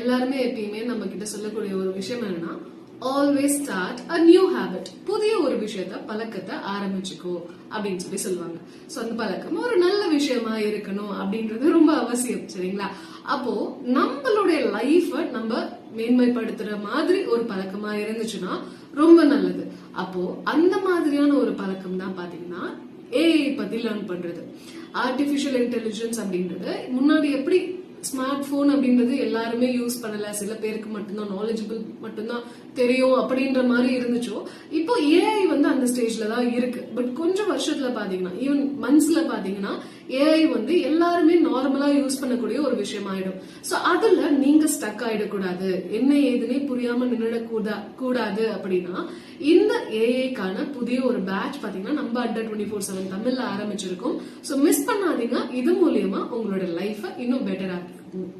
எல்லாருமே எப்பயுமே நம்ம கிட்ட சொல்லக்கூடிய ஒரு விஷயம் என்னன்னா, always start a new habit. புதிய ஒரு விஷயத்த பழக்கத்தை ஆரம்பிச்சுக்கோ அப்படின்னு சொல்லுவாங்க. சோ அந்த பழக்கம் ஒரு நல்ல விஷயமா இருக்கணும் அப்படின்றது ரொம்ப அவசியம். சரிங்களா? அப்போ நம்மளுடைய லைஃப நம்ம மேன்மைப்படுத்துற மாதிரி ஒரு பழக்கமா இருந்துச்சுன்னா ரொம்ப நல்லது. அப்போ அந்த மாதிரியான ஒரு பழக்கம் தான் பாத்தீங்கன்னா ஏஐ பத்தி லேர்ன் பண்றது. ஆர்டிபிஷியல் இன்டெலிஜென்ஸ் அப்படின்றது முன்னாடி எப்படி ஸ்மார்ட் போன் அப்படின்றது எல்லாருமே யூஸ் பண்ணல, சில பேருக்கு மட்டும்தான் நாலேஜபிள் மட்டும்தான் தெரியும் அப்படின்ற மாதிரி இருந்துச்சோ, இப்போ ஏஐ வந்து அந்த ஸ்டேஜ்ல தான் இருக்கு. பட் கொஞ்சம் வருஷத்துல பாத்தீங்கன்னா, ஈவன் மந்த்ஸ்ல பாத்தீங்கன்னா ஏஐ வந்து எல்லாருமே நார்மலா யூஸ் பண்ணக்கூடிய ஒரு விஷயம் ஆயிடும். சோ அதுல நீங்க ஸ்டக் ஆயிடக்கூடாது, என்ன ஏதுன்னே புரியாம நின்னுட கூடாது அப்படின்னா இந்த ஏஐக்கான புதிய ஒரு பேட்ச் பாத்தீங்கன்னா நம்ம அட்டா 24/7 தமிழ்ல ஆரம்பிச்சிருக்கோம். சோ மிஸ் பண்ணாதீங்க. இது மூலியமா உங்களோட லைஃப இன்னும் பெட்டர் ஆக்கிக்கும்.